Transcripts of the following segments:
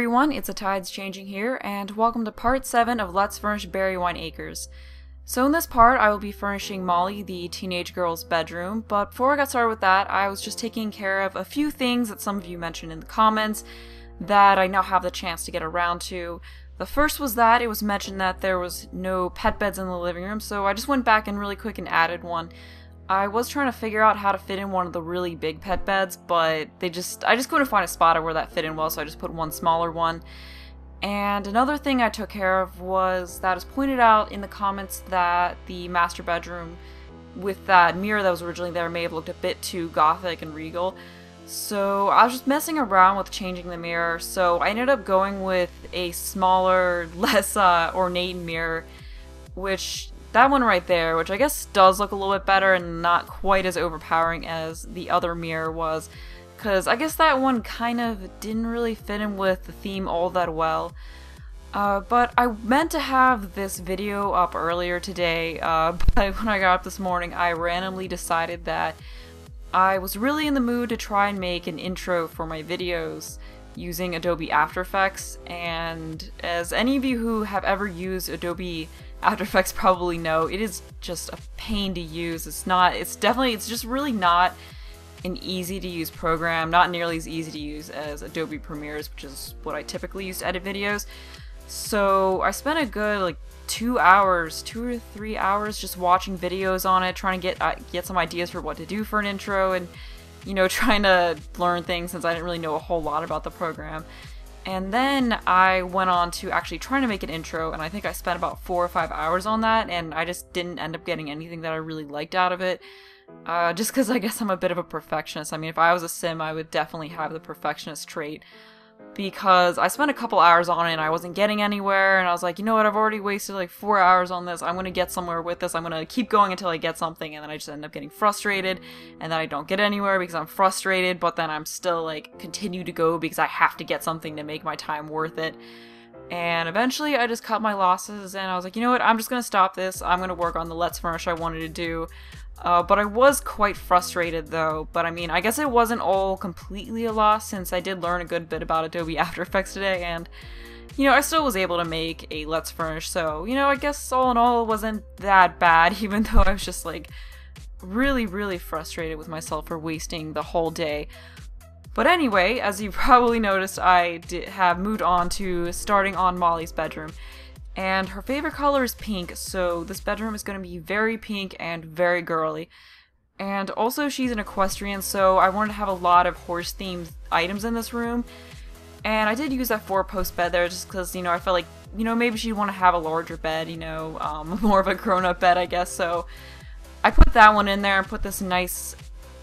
everyone, it's a Tides Changing here, and welcome to part 7 of Let's Furnish Berrywine Acres. So in this part, I will be furnishing Mollie, the teenage girl's bedroom, but before I got started with that, I was just taking care of a few things that some of you mentioned in the comments that I now have the chance to get around to. The first was that it was mentioned that there was no pet beds in the living room, so I just went back and really quick and added one. I was trying to figure out how to fit in one of the really big pet beds, but I just couldn't find a spot where that fit in well, so I just put one smaller one. And another thing I took care of was that it was pointed out in the comments that the master bedroom with that mirror that was originally there may have looked a bit too gothic and regal. So I was just messing around with changing the mirror, so I ended up going with a smaller, less ornate mirror, that one right there, which I guess does look a little bit better and not quite as overpowering as the other mirror was, because I guess that one kind of didn't really fit in with the theme all that well. But I meant to have this video up earlier today, but when I got up this morning, I randomly decided that I was really in the mood to try and make an intro for my videos using Adobe After Effects, and as any of you who have ever used Adobe After Effects probably know, it is just a pain to use. It's just really not an easy to use program, not nearly as easy to use as Adobe Premieres, which is what I typically use to edit videos. So I spent a good 2 or 3 hours just watching videos on it, trying to get some ideas for what to do for an intro, and trying to learn things since I didn't really know a whole lot about the program. And then I went on to actually trying to make an intro, and I think I spent about 4 or 5 hours on that, and I just didn't end up getting anything that I really liked out of it. Just because I guess I'm a bit of a perfectionist. I mean, if I was a sim, I would definitely have the perfectionist trait, because I spent a couple hours on it and I wasn't getting anywhere, and I was like, you know what, I've already wasted 4 hours on this, I'm gonna get somewhere with this, I'm gonna keep going until I get something, and then I just end up getting frustrated, and then I don't get anywhere because I'm frustrated, but then I'm still continue to go because I have to get something to make my time worth it. And eventually I just cut my losses and I was like, you know what, I'm just gonna stop this, I'm gonna work on the Let's Furnish I wanted to do. But I was quite frustrated though, but I mean, I guess it wasn't all completely a loss since I did learn a good bit about Adobe After Effects today, and I still was able to make a Let's Furnish, so I guess all in all it wasn't that bad, even though I was just really, really frustrated with myself for wasting the whole day. But anyway, as you probably noticed, I have moved on to starting on Mollie's bedroom. And her favorite color is pink, so this bedroom is going to be very pink and very girly. And also she's an equestrian, so I wanted to have a lot of horse-themed items in this room. And I did use that 4-post bed there just because, I felt like, maybe she'd want to have a larger bed, more of a grown-up bed, I guess. So I put that one in there and put this nice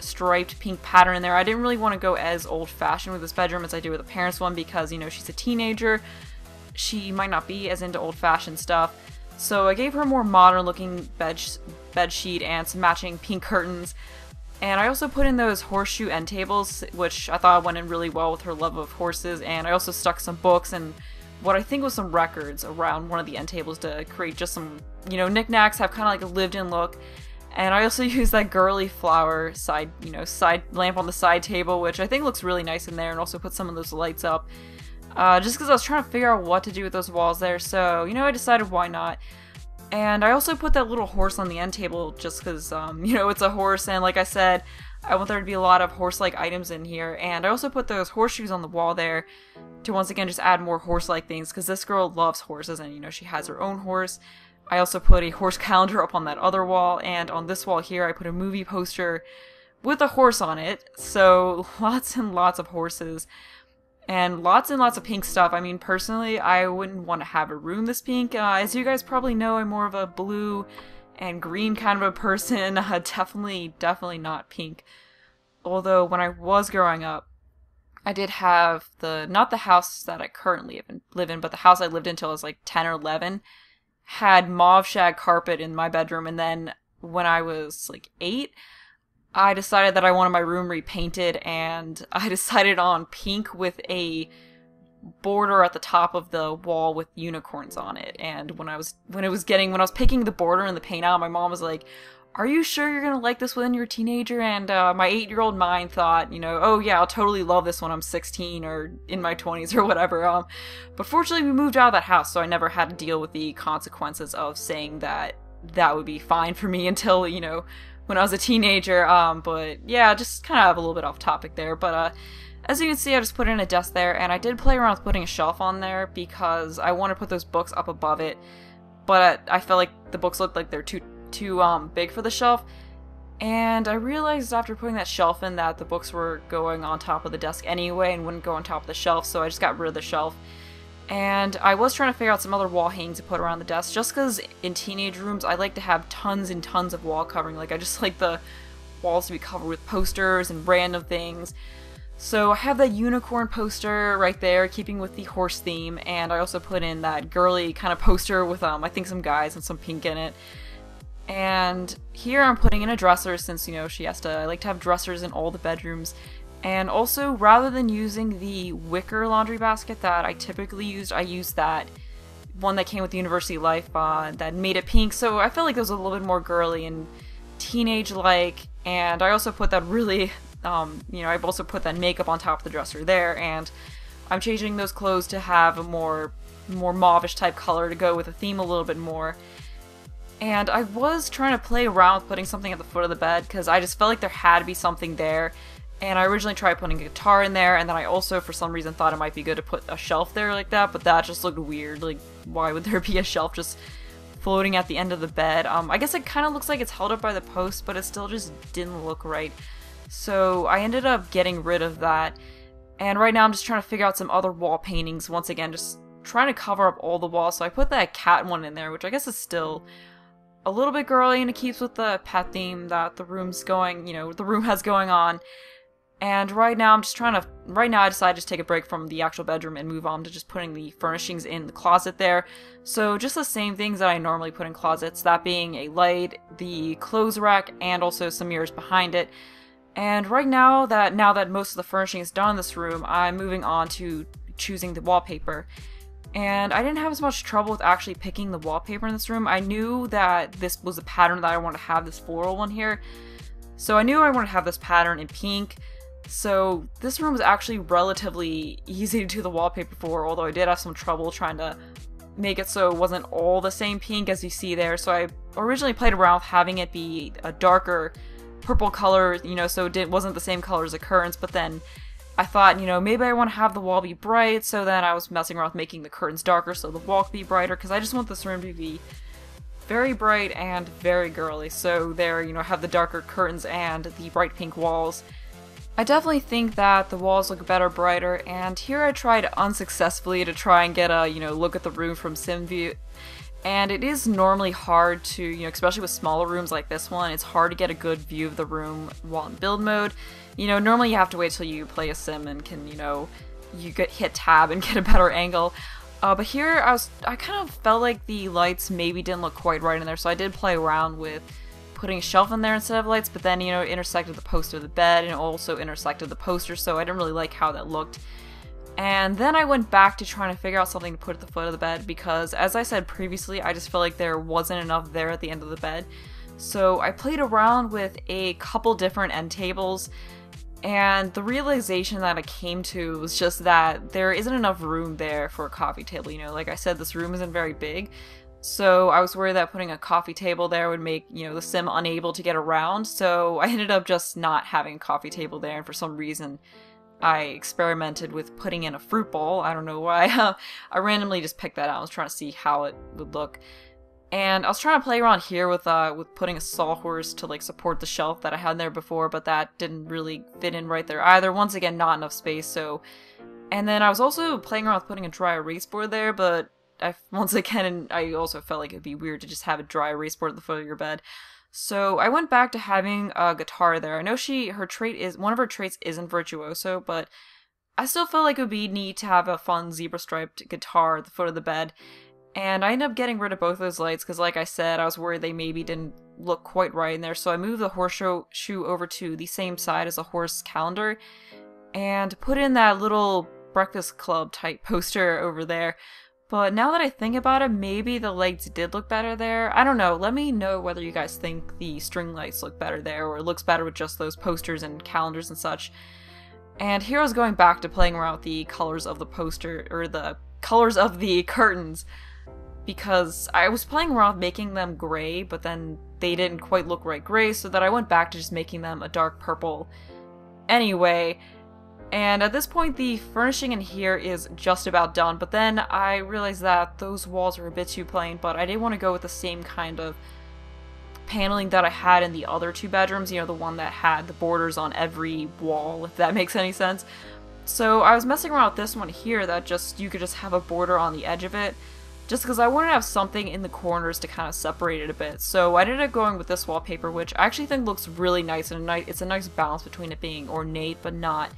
striped pink pattern in there. I didn't really want to go as old-fashioned with this bedroom as I do with the parents' one because, she's a teenager. She might not be as into old-fashioned stuff, so I gave her a more modern-looking bed sheet and some matching pink curtains, and I also put in those horseshoe end tables, which I thought went in really well with her love of horses, and I also stuck some books and what I think was some records around one of the end tables to create just some, knickknacks, have kind of a lived-in look. And I also used that girly flower side lamp on the side table, which I think looks really nice in there, and also put some of those lights up. Just because I was trying to figure out what to do with those walls there, so, I decided why not. And I also put that little horse on the end table just because, it's a horse, and like I said, I want there to be a lot of horse-like items in here. And I also put those horseshoes on the wall there to once again just add more horse-like things, because this girl loves horses, and, she has her own horse. I also put a horse calendar up on that other wall, and on this wall here I put a movie poster with a horse on it, so lots and lots of horses. And lots of pink stuff. I mean, personally, I wouldn't want to have a room this pink. As you guys probably know, I'm more of a blue and green kind of a person. Definitely not pink. Although, when I was growing up, I did have not the house that I currently live in, but the house I lived in until I was 10 or 11, had mauve shag carpet in my bedroom. And then when I was 8, I decided that I wanted my room repainted, and I decided on pink with a border at the top of the wall with unicorns on it. And when I was picking the border and the paint out, my mom was like, are you sure you're gonna like this when you're a teenager? And my 8-year-old mind thought, oh yeah, I'll totally love this when I'm 16 or in my 20s or whatever. But fortunately we moved out of that house, so I never had to deal with the consequences of saying that that would be fine for me until, when I was a teenager. But yeah, just kind of a little bit off topic there. But as you can see, I just put in a desk there, and I did play around with putting a shelf on there because I want to put those books up above it. But I felt like the books looked like they're too big for the shelf, and I realized after putting that shelf in that the books were going on top of the desk anyway and wouldn't go on top of the shelf, so I just got rid of the shelf. And I was trying to figure out some other wall hangings to put around the desk, just because in teenage rooms I like to have tons and tons of wall covering. Like, I just like the walls to be covered with posters and random things. So I have that unicorn poster right there, keeping with the horse theme, and I also put in that girly kind of poster with I think some guys and some pink in it. And here I'm putting in a dresser since, I like to have dressers in all the bedrooms. And also, rather than using the wicker laundry basket that I typically used, I used that one that came with University Life that made it pink. So I felt like it was a little bit more girly and teenage-like. And I also put that really, I've also put that makeup on top of the dresser there. And I'm changing those clothes to have a more mauvish type color to go with the theme a little bit more. And I was trying to play around with putting something at the foot of the bed because I just felt like there had to be something there. And I originally tried putting a guitar in there, and then I also, for some reason, thought it might be good to put a shelf there like that, but that just looked weird. Like, why would there be a shelf just floating at the end of the bed? I guess it kind of looks like it's held up by the post, but it still just didn't look right. So I ended up getting rid of that. And right now I'm just trying to figure out some other wall paintings. Once again, just trying to cover up all the walls. So I put that cat one in there, which I guess is still a little bit girly, and it keeps with the pet theme that the room's going, the room has going on. And right now I decided to just take a break from the actual bedroom and move on to just putting the furnishings in the closet there. So just the same things that I normally put in closets, that being a light, the clothes rack, and also some mirrors behind it. And right now that most of the furnishing is done in this room, I'm moving on to choosing the wallpaper. And I didn't have as much trouble with actually picking the wallpaper in this room. I knew that this was the pattern that I wanted to have, this floral one here. So I knew I wanted to have this pattern in pink. So this room was actually relatively easy to do the wallpaper for, although I did have some trouble trying to make it so it wasn't all the same pink as you see there. So I originally played around with having it be a darker purple color, so it wasn't the same color as the curtains, but then I thought, maybe I want to have the wall be bright, so then I was messing around with making the curtains darker so the wall could be brighter, because I just want this room to be very bright and very girly. So there, I have the darker curtains and the bright pink walls. I definitely think that the walls look better brighter, and here I tried unsuccessfully to try and get a, look at the room from sim view. And it is normally hard to, especially with smaller rooms like this one, it's hard to get a good view of the room while in build mode. Normally you have to wait till you play a sim and can, hit tab and get a better angle. But here I kind of felt like the lights maybe didn't look quite right in there, so I did play around with putting a shelf in there instead of lights, but then, it intersected the poster of the bed and it also intersected the poster, so I didn't really like how that looked. And then I went back to trying to figure out something to put at the foot of the bed because, as I said previously, I just felt like there wasn't enough there at the end of the bed. So I played around with a couple different end tables, and the realization that I came to was just that there isn't enough room there for a coffee table. Like I said, this room isn't very big. So I was worried that putting a coffee table there would make, the sim unable to get around. So I ended up just not having a coffee table there, and for some reason I experimented with putting in a fruit bowl. I don't know why. I randomly just picked that out. I was trying to see how it would look. And I was trying to play around here with putting a sawhorse to support the shelf that I had there before, but that didn't really fit in right there either. Once again, not enough space. So, and then I was also playing around with putting a dry erase board there, but I also felt like it'd be weird to just have a dry erase board at the foot of your bed. So I went back to having a guitar there. I know one of her traits isn't virtuoso, but I still felt like it would be neat to have a fun zebra striped guitar at the foot of the bed. And I ended up getting rid of both those lights because, like I said, I was worried they maybe didn't look quite right in there. So I moved the horseshoe over to the same side as the horse calendar and put in that little Breakfast Club type poster over there. But now that I think about it, maybe the lights did look better there. I don't know. Let me know whether you guys think the string lights look better there, or it looks better with just those posters and calendars and such. And here I was going back to playing around with the colors of the poster, or the colors of the curtains, because I was playing around with making them gray, but then they didn't quite look right gray, so that I went back to just making them a dark purple anyway. And at this point, the furnishing in here is just about done, but then I realized that those walls were a bit too plain, but I did want to go with the same kind of paneling that I had in the other two bedrooms, you know, the one that had the borders on every wall, if that makes any sense. So I was messing around with this one here that you could just have a border on the edge of it, just because I wanted to have something in the corners to kind of separate it a bit. So I ended up going with this wallpaper, which I actually think looks really nice, and it's a nice balance between it being ornate but not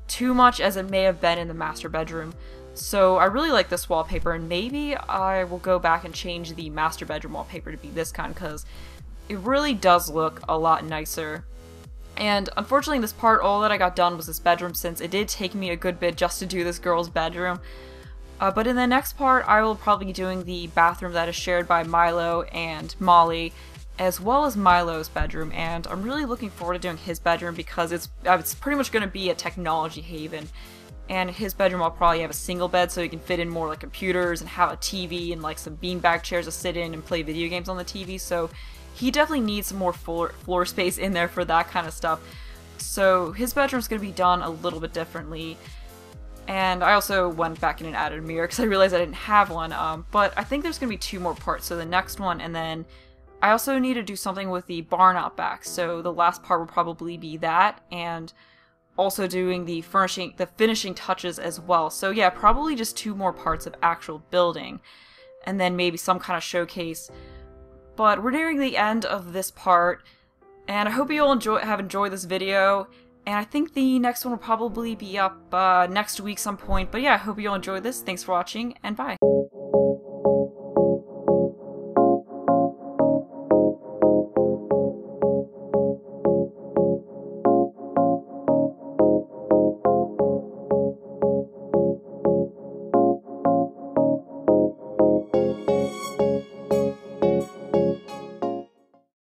too much as it may have been in the master bedroom. So I really like this wallpaper, and maybe I will go back and change the master bedroom wallpaper to be this kind, because it really does look a lot nicer. And unfortunately in this part, all that I got done was this bedroom, since it did take me a good bit just to do this girl's bedroom. But in the next part, I will probably be doing the bathroom that is shared by Milo and Mollie, as well as Milo's bedroom, and I'm really looking forward to doing his bedroom because it's pretty much going to be a technology haven, and his bedroom I'll probably have a single bed so he can fit in more like computers and have a TV and like some beanbag chairs to sit in and play video games on the TV, so he definitely needs some more floor space in there for that kind of stuff. So his bedroom's going to be done a little bit differently. And I also went back in and added a mirror because I realized I didn't have one, but I think there's going to be 2 more parts, so the next one, and then I also need to do something with the barn out back, so the last part will probably be that, and also doing the finishing touches as well. So yeah, probably just 2 more parts of actual building, and then maybe some kind of showcase. But we're nearing the end of this part, and I hope you all have enjoyed this video, and I think the next one will probably be up next week some point. But yeah, I hope you all enjoyed this. Thanks for watching, and bye.